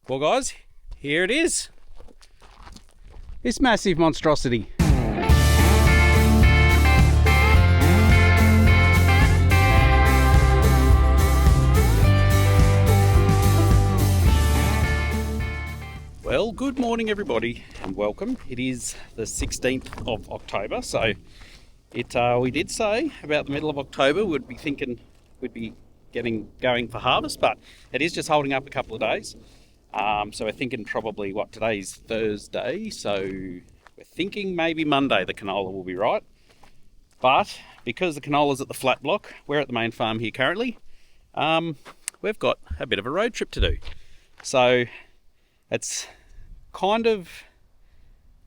Well guys, here it is. This massive monstrosity. Well, good morning everybody and welcome. It is the 16th of October, so we did say about the middle of October we'd be thinking we'd be going for harvest, but it is just holding up a couple of days. So we're thinking probably, today's Thursday, so we're thinking maybe Monday the canola will be right. But because the canola's at the flat block, we're at the main farm here currently, we've got a bit of a road trip to do. So it's kind of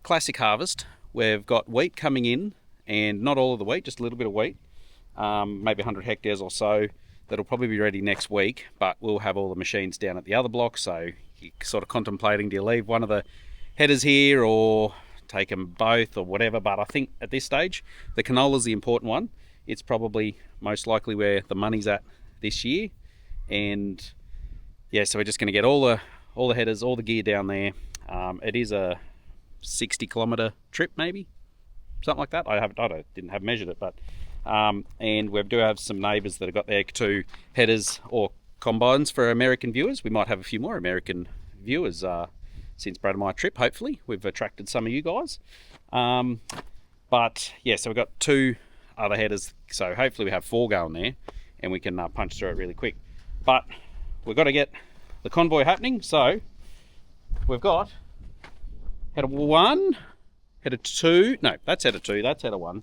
classic harvest. We've got wheat coming in, and not all of the wheat, just a little bit of wheat, maybe 100 hectares or so. That'll probably be ready next week, but we'll have all the machines down at the other block, so you're sort of contemplating, do you leave one of the headers here or take them both or whatever. But I think at this stage the canola's the important one. It's probably most likely where the money's at this year, and yeah, so we're just going to get all the headers, all the gear down there. It is a 60-kilometre trip, maybe something like that. Didn't have measured it, but and we do have some neighbours that have got their two headers or combines for American viewers. We might have a few more American viewers since Brad and my trip. Hopefully we've attracted some of you guys, but yeah, so we've got two other headers, so hopefully we have four going there and we can punch through it really quick. But we've got to get the convoy happening, so we've got header 1, header 2, no, that's header 2, that's header 1.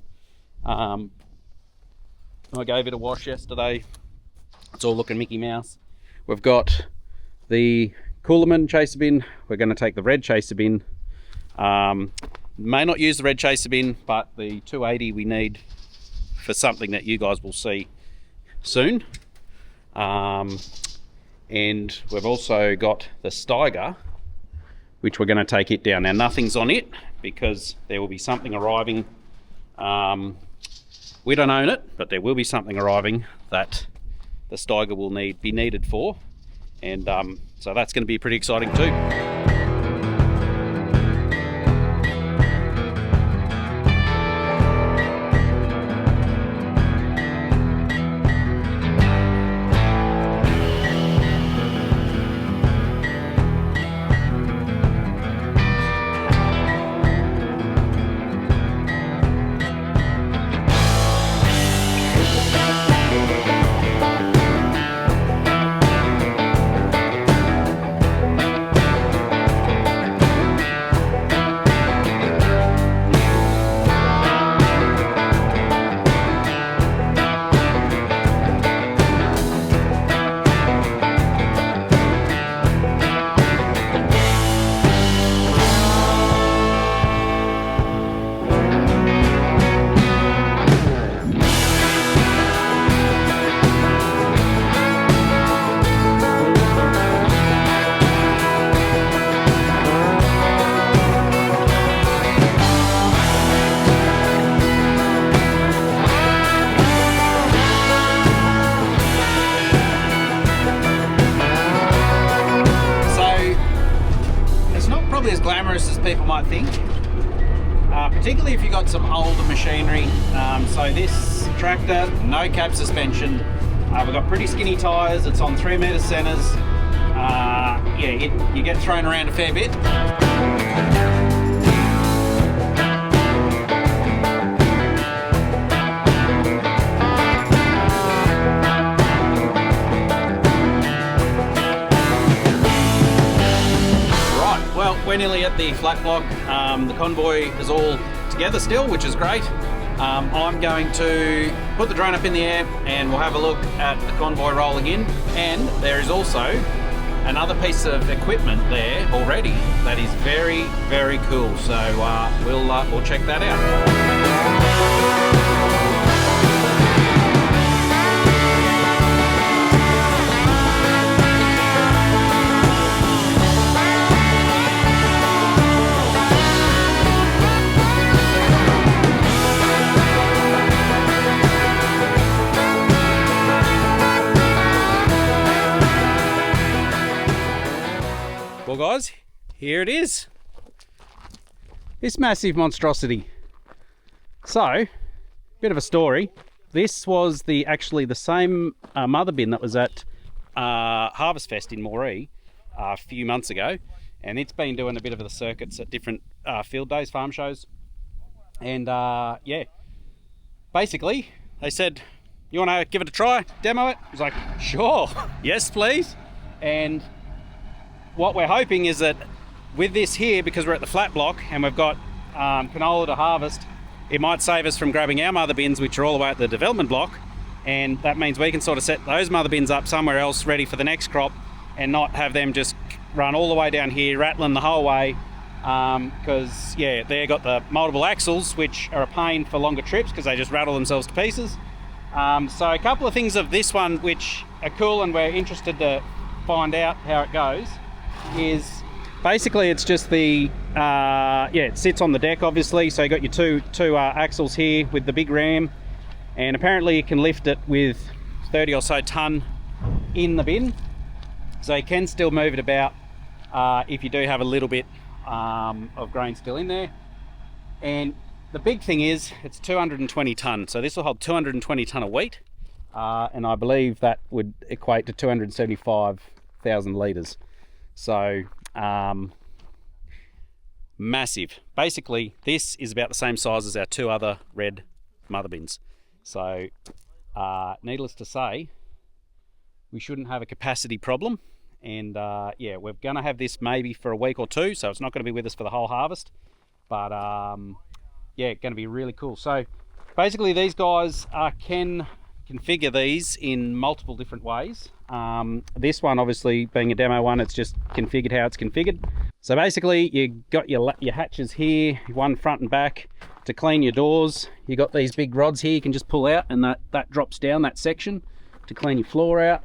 I gave it a wash yesterday. It's all looking Mickey Mouse. We've got the Coolerman chaser bin. We're going to take the red chaser bin. May not use the red chaser bin, but the 280 we need for something that you guys will see soon. And we've also got the Steiger, which we're going to take it down. Now nothing's on it because there will be something arriving. We don't own it, but there will be something arriving that the Steiger will be needed for, and so that's going to be pretty exciting too. As glamorous as people might think, particularly if you've got some older machinery. So this tractor, no cab suspension, we've got pretty skinny tyres, it's on 3-metre centres. Yeah, you get thrown around a fair bit. We're nearly at the flat block. The convoy is all together still, which is great. I'm going to put the drone up in the air and we'll have a look at the convoy rolling in. And there is also another piece of equipment there already that is very, very cool. So we'll check that out. Well guys, here it is. This massive monstrosity. So, bit of a story. This was actually the same mother bin that was at Harvest Fest in Moree a few months ago, and it's been doing a bit of the circuits at different field days, farm shows, and yeah, basically they said, you want to give it a try, demo it? I was like, sure, yes please. And what we're hoping is that with this here, because we're at the flat block and we've got canola to harvest, it might save us from grabbing our mother bins, which are all the way at the development block, and that means we can sort of set those mother bins up somewhere else ready for the next crop and not have them just run all the way down here, rattling the whole way, because yeah, they've got the multiple axles, which are a pain for longer trips because they just rattle themselves to pieces. So a couple of things of this one which are cool and we're interested to find out how it goes is basically it's just the yeah, it sits on the deck obviously, so you got your two axles here with the big ram, and apparently you can lift it with 30 or so ton in the bin, so you can still move it about if you do have a little bit of grain still in there. And the big thing is it's 220 ton, so this will hold 220 ton of wheat, and I believe that would equate to 275,000 litres. So massive. Basically this is about the same size as our two other red mother bins, so needless to say we shouldn't have a capacity problem. And yeah, we're going to have this maybe for a week or two, so it's not going to be with us for the whole harvest, but yeah, going to be really cool. So basically these guys can configure these in multiple different ways. This one obviously being a demo one, it's just configured how it's configured. So basically you got your hatches here, one front and back. To clean your doors, you got these big rods here you can just pull out, and that drops down that section to clean your floor out.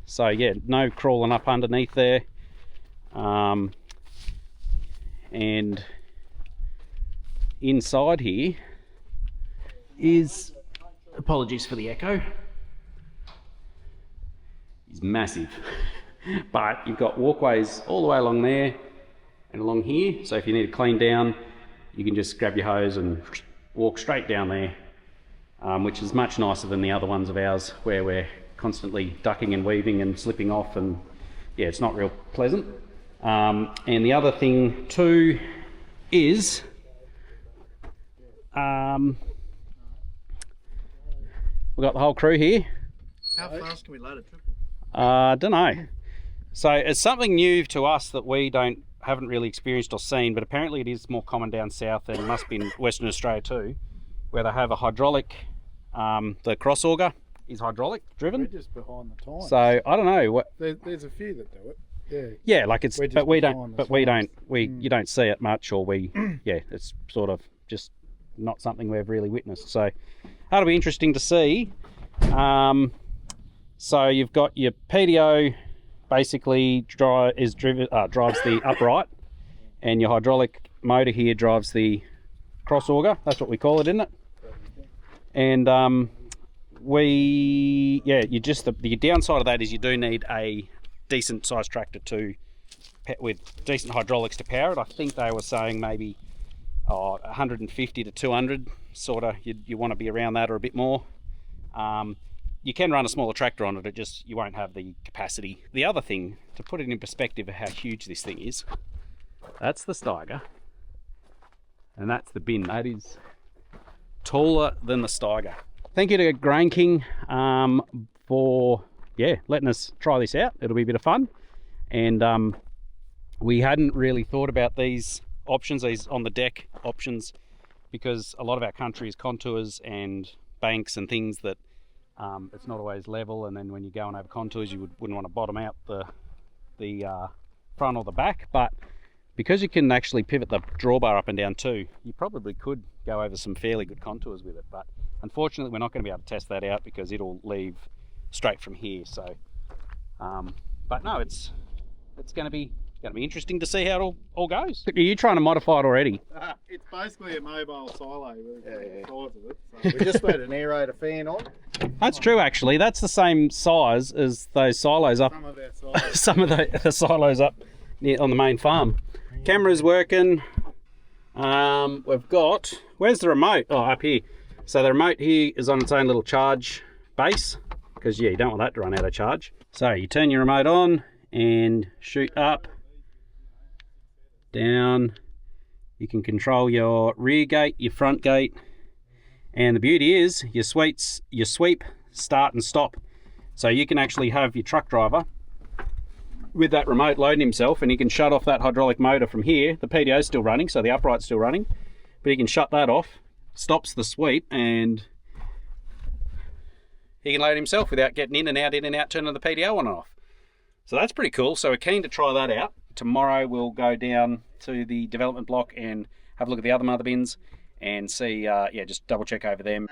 So yeah, no crawling up underneath there. And inside here is, apologies for the echo, is massive. But you've got walkways all the way along there and along here, so if you need to clean down, you can just grab your hose and walk straight down there, which is much nicer than the other ones of ours where we're constantly ducking and weaving and slipping off, and yeah, it's not real pleasant. And the other thing too is we've got the whole crew here. How fast can we load a triple? I don't know. So it's something new to us that we haven't really experienced or seen, but apparently it is more common down south and must be in Western Australia too, where they have a hydraulic, the cross auger is hydraulic driven. We're just behind the times. So I don't know what. There's a few that do it. Yeah. Yeah, like it's, but we don't. But we don't. You don't see it much, or we. Yeah, it's sort of just not something we've really witnessed. So that'll be interesting to see. So you've got your PDO, basically drives the upright, and your hydraulic motor here drives the cross auger. That's what we call it, isn't it? And the downside of that is you do need a decent sized tractor with decent hydraulics to power it. I think they were saying maybe 150 to 200, sort of. You want to be around that or a bit more. You can run a smaller tractor on it, you won't have the capacity. The other thing, to put it in perspective of how huge this thing is, that's the Steiger, and that's the bin. That is taller than the Steiger. Thank you to Grain King for letting us try this out. It'll be a bit of fun, and we hadn't really thought about these options, these on the deck options, because a lot of our country is contours and banks and things that it's not always level, and then when you're going over contours you wouldn't want to bottom out the front or the back. But because you can actually pivot the drawbar up and down too, you probably could go over some fairly good contours with it. But unfortunately we're not going to be able to test that out because it'll leave straight from here. So but no, it's going to be going to be interesting to see how it all goes. Are you trying to modify it already? It's basically a mobile silo. The size of it. We just put an aerator fan on. That's true, actually. That's the same size as those silos up. Some of our silos. Some of the silos up on the main farm. Camera's working. We've got, where's the remote? Oh, up here. So the remote here is on its own little charge base, because yeah, you don't want that to run out of charge. So you turn your remote on and shoot up, down. You can control your rear gate, your front gate, and the beauty is your sweep, start and stop. So you can actually have your truck driver with that remote loading himself, and he can shut off that hydraulic motor from here. The PDO is still running, so the upright's still running, but he can shut that off, stops the sweep, and he can load himself without getting in and out, turning the PDO on and off. So that's pretty cool. So we're keen to try that out. Tomorrow we'll go down to the development block and have a look at the other mother bins and see, yeah, just double check over them.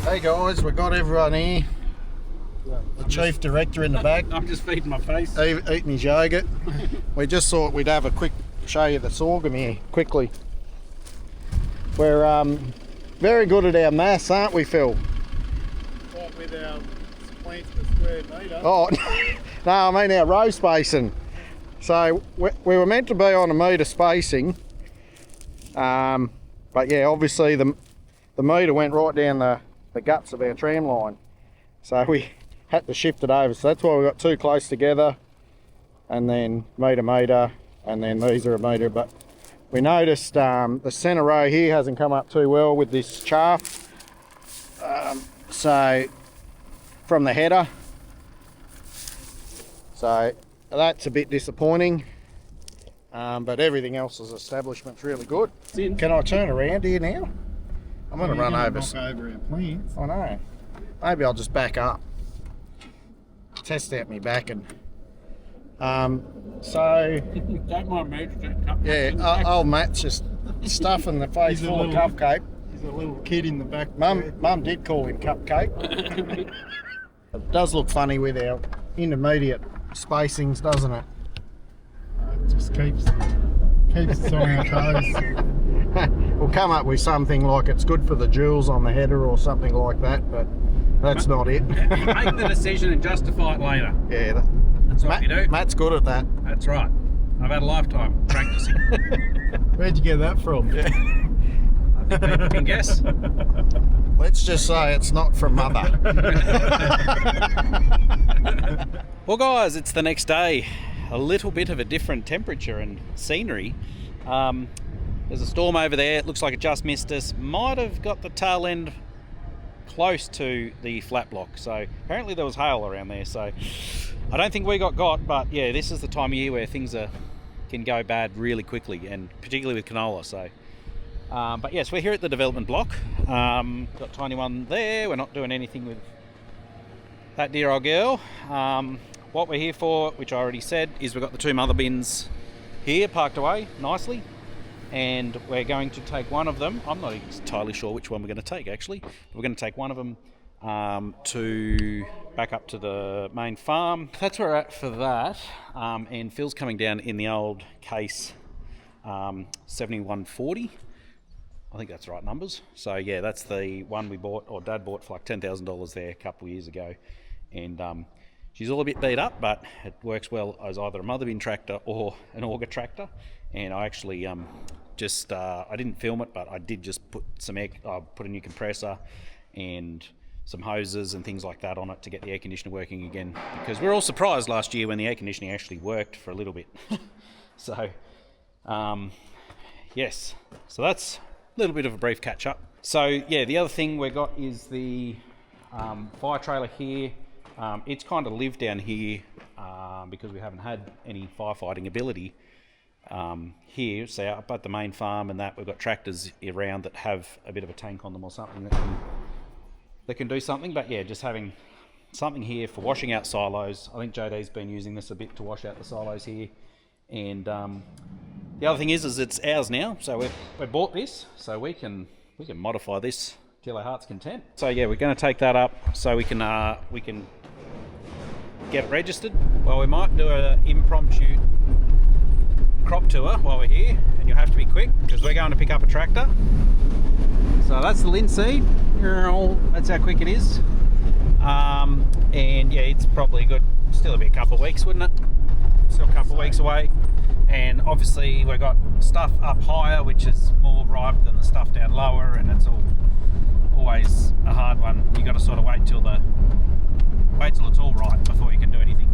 Hey guys, we got everyone here. The chief director in the back, I'm just feeding my face. eating his yogurt. We just thought we'd have a quick show you the sorghum here, quickly. We're very good at our maths, aren't we, Phil? What with our plants per square metre? Oh, no, I mean our row spacing. So we were meant to be on a metre spacing, but yeah, obviously the metre went right down the guts of our tram line, so we had to shift it over. So that's why we got too close together, and then metre, and then these are a metre. But we noticed the centre row here hasn't come up too well with this chaff, so from the header, so that's a bit disappointing, but everything else as establishment's really good. Can I turn around here now? I'm going to run over. Knock over our plants. I know. Maybe I'll just back up. Test out my back and. So. Don't mind me. Yeah, old Matt's just stuffing the face full of cupcake. There's a little kid in the back. Mum did call him cupcake. It does look funny with our intermediate spacings, doesn't it? It just keeps us on our toes. We'll come up with something like it's good for the jewels on the header or something like that, but that's not it. Make the decision and justify it later. Yeah, That's what you do. Matt's good at that. That's right. I've had a lifetime practicing. Where'd you get that from? I think people can guess. Let's just say it's not from mother. Well guys, it's the next day. A little bit of a different temperature and scenery. There's a storm over there. It looks like it just missed us. Might have got the tail end close to the flat block. So apparently there was hail around there. So I don't think we got, but yeah, this is the time of year where things can go bad really quickly, and particularly with canola. So, but yes, we're here at the development block. Got Tiny One there. We're not doing anything with that dear old girl. What we're here for, which I already said, is we've got the two mother bins here parked away nicely, and we're going to take one of them. I'm not entirely sure which one we're going to take actually. We're going to take one of them to back up to the main farm. That's where we're at for that. And Phil's coming down in the old case 7140. I think that's the right numbers. So yeah, that's the one we bought, or Dad bought for like $10,000 there a couple of years ago. And she's all a bit beat up, but it works well as either a mother bin tractor or an auger tractor. And I actually I didn't film it, but I did just put put a new compressor and some hoses and things like that on it to get the air conditioner working again, because we were all surprised last year when the air conditioning actually worked for a little bit. So yes, so that's a little bit of a brief catch up. So yeah, the other thing we got is the fire trailer here. It's kind of lived down here because we haven't had any firefighting ability here. So up at the main farm and that, we've got tractors around that have a bit of a tank on them or something that can do something. But yeah, just having something here for washing out silos. I think JD's been using this a bit to wash out the silos here. And the other thing is it's ours now. So we bought this, so we can modify this till our heart's content. So yeah, we're going to take that up so we can get it registered. Well, we might do an impromptu crop tour while we're here, and you'll have to be quick because we're going to pick up a tractor. So that's the linseed. That's how quick it is. And yeah, it's probably good. Still be a couple of weeks, wouldn't it? Still a couple of weeks away. And obviously we've got stuff up higher which is more ripe than the stuff down lower, and it's always a hard one. You got to sort of wait till it's all right before you can do anything.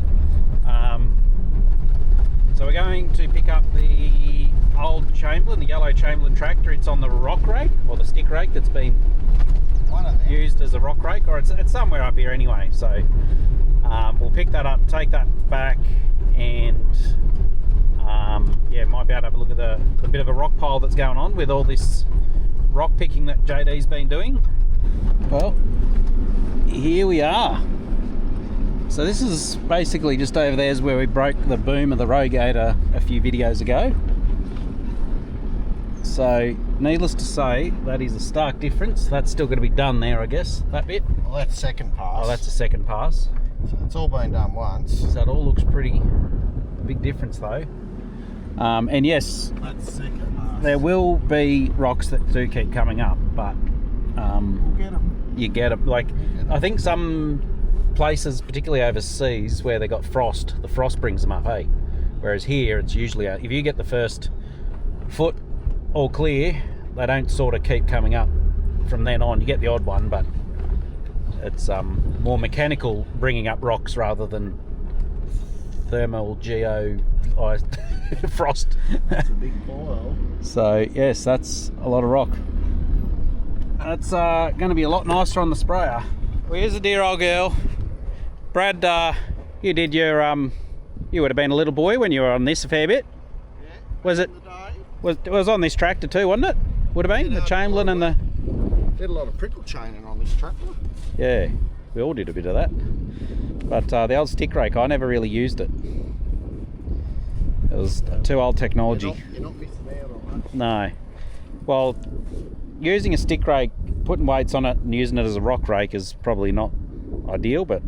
So we're going to pick up the old Chamberlain, the yellow Chamberlain tractor. It's on the rock rake, or the stick rake that's been used as a rock rake, or it's somewhere up here anyway. So we'll pick that up, take that back, and yeah, might be able to have a look at the bit of a rock pile that's going on with all this rock picking that JD's been doing. Well, here we are. So this is basically just over there is where we broke the boom of the rogator a few videos ago. So needless to say, that is a stark difference. That's still going to be done there, I guess, that bit. Well, that's second pass. Oh, that's the second pass. So it's all been done once. So that all looks pretty big difference though. And yes, That's second pass. there will be rocks that do keep coming up, but We'll get them. you get them. Like, I think some places, particularly overseas, where they got frost, the frost brings them up, hey? Whereas here, it's usually, if you get the first foot all clear, they don't sort of keep coming up from then on. You get the odd one, but it's more mechanical bringing up rocks rather than thermal frost. That's a big pile. So yes, that's a lot of rock. That's going to be a lot nicer on the sprayer. Well, here's a dear old girl. Brad, you did your you would have been a little boy when you were on this a fair bit. Yeah. Was it? It was on this tractor too, wasn't it? Would have been the Chamberlain and the. Did a lot of prickle chaining on this tractor. Yeah, we all did a bit of that. But the old stick rake, I never really used it. It was too old technology. You're not missing out on that. No. Well, using a stick rake, putting weights on it and using it as a rock rake is probably not ideal, but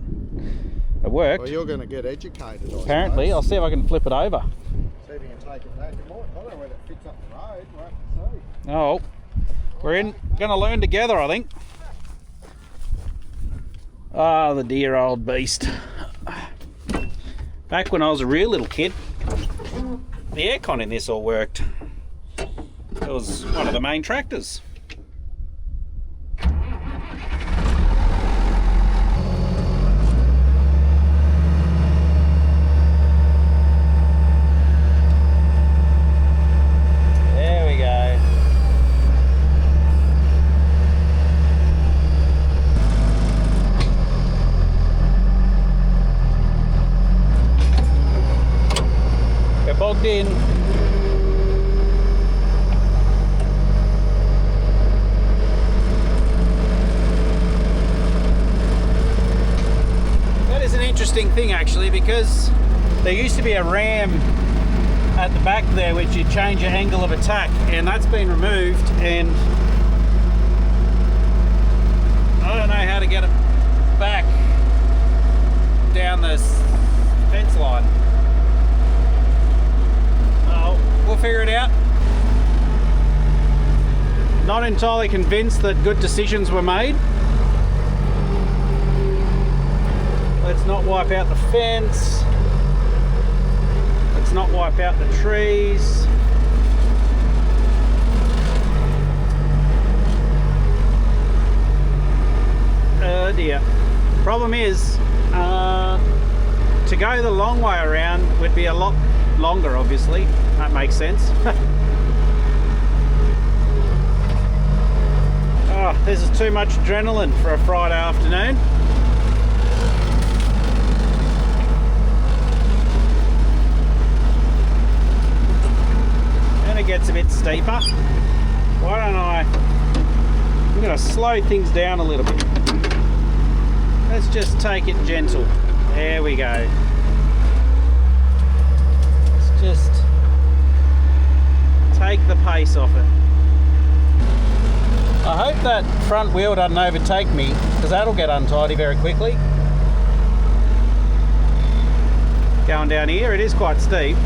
it worked. Well, you're going to get educated, Apparently. I'll see if I can flip it over. See if you can take it back. It might, I don't know whether it fits up the road. We'll have to see. Oh, we're going to learn together, I think. Ah, the dear old beast. Back when I was a real little kid, the aircon in this all worked. It was one of the main tractors. There we go. We're bogged in. Interesting thing actually, because there used to be a ram at the back there which you change your angle of attack, and that's been removed, and I don't know how to get it back down this fence line. Oh, we'll figure it out. Not entirely convinced that good decisions were made. Let's not wipe out the fence. Let's not wipe out the trees. Oh dear. Problem is, to go the long way around would be a lot longer, obviously. That makes sense. Oh, this is too much adrenaline for a Friday afternoon. gets a bit steeper. Why don't I'm going to slow things down a little bit. Let's just take it gentle. There we go. Let's just take the pace off it. I hope that front wheel doesn't overtake me, because that'll get untidy very quickly. Going down here, it is quite steep.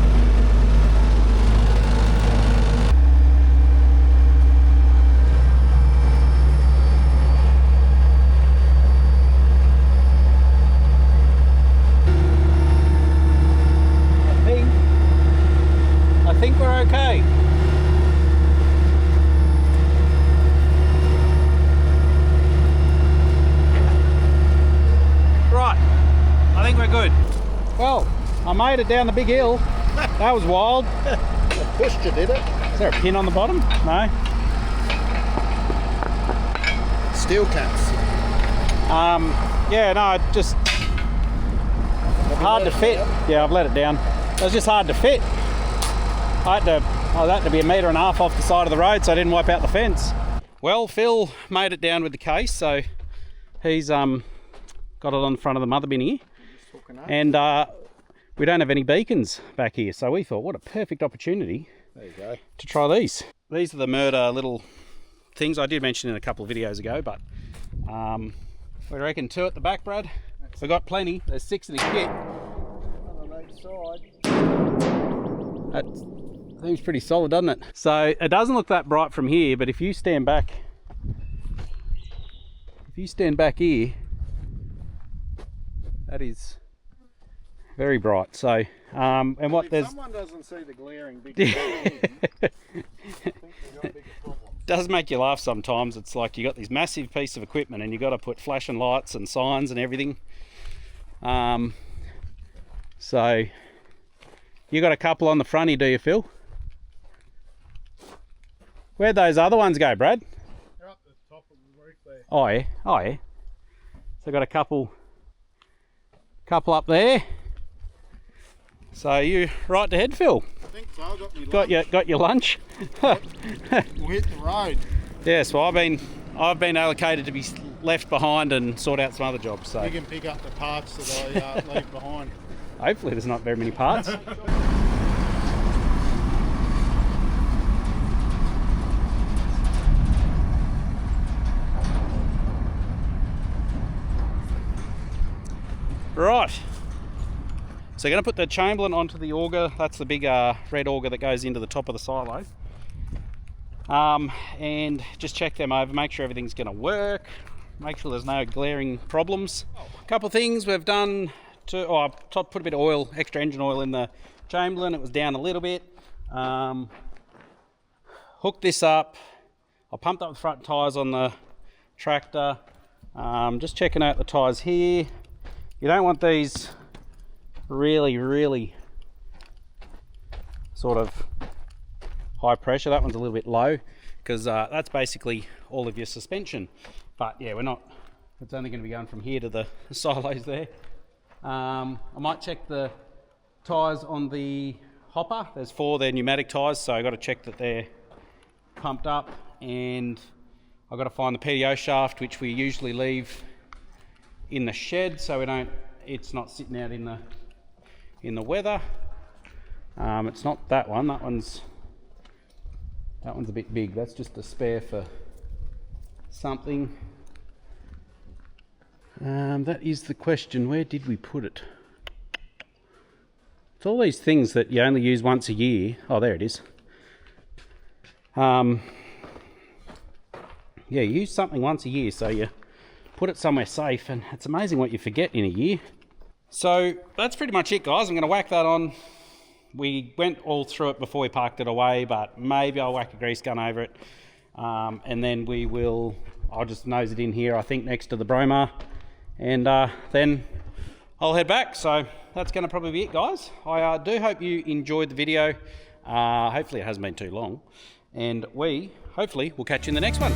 I think we're okay. Right, I think we're good. Well, I made it down the big hill. That was wild. I pushed you, did it? Is there a pin on the bottom? No. Steel caps. Yeah, no, just hard to fit. Yeah, I've let it down. It was just hard to fit. I had to be 1.5 meters off the side of the road, so I didn't wipe out the fence. Well, Phil made it down with the case, so he's got it on the front of the mother bin here. And we don't have any beacons back here, so we thought, what a perfect opportunity there you go. To try these. These are the murder little things I did mention in a couple of videos ago, but we reckon 2 at the back, Brad. We've got plenty. There's 6 in the kit. On each side. That seems pretty solid, doesn't it? So it doesn't look that bright from here, but if you stand back here, that is very bright. So and what there's someone doesn't see the glaring big I think we've got a bigger problem. Does make you laugh sometimes. It's like you got this massive piece of equipment and you got to put flashing lights and signs and everything. So you got a couple on the front here, do you, Phil? Where'd those other ones go, Brad? They're up the top of the roof there. Oh yeah, oh yeah. So got a couple up there. So you right to head, Phil? I think so. I got me Got your lunch. We'll hit the road. Yes, well I've been allocated to be left behind and sort out some other jobs. So You can pick up the parts that I leave behind. hopefully there's not very many parts. Right, so going to put the chamberlain onto the auger. That's the big red auger that goes into the top of the silo. And just check them over, make sure everything's going to work, make sure there's no glaring problems. A couple of things we've done I put a bit of oil, extra engine oil in the chamberlain. It was down a little bit. Hooked this up. I pumped up the front tyres on the tractor. Just checking out the tyres here. You don't want these really sort of high pressure. That one's a little bit low because that's basically all of your suspension. But yeah, it's only going to be going from here to the silos there. I might check the tyres on the hopper. There's 4, they're pneumatic tyres, so I've got to check that they're pumped up, and I've got to find the PDO shaft, which we usually leave in the shed so it's not sitting out in the weather. It's not that one. That one's a bit big. That's just a spare for something. That is the question. Where did we put it? It's all these things that you only use once a year. Oh, there it is. Yeah, you use something once a year, so you put it somewhere safe, and it's amazing what you forget in a year. So that's pretty much it, guys. I'm going to whack that on. We went all through it before we parked it away, but maybe I'll whack a grease gun over it, and then I'll just nose it in here, I think, next to the Bromar, and then I'll head back. So that's going to probably be it, guys. I do hope you enjoyed the video. Hopefully it hasn't been too long, and hopefully we'll catch you in the next one.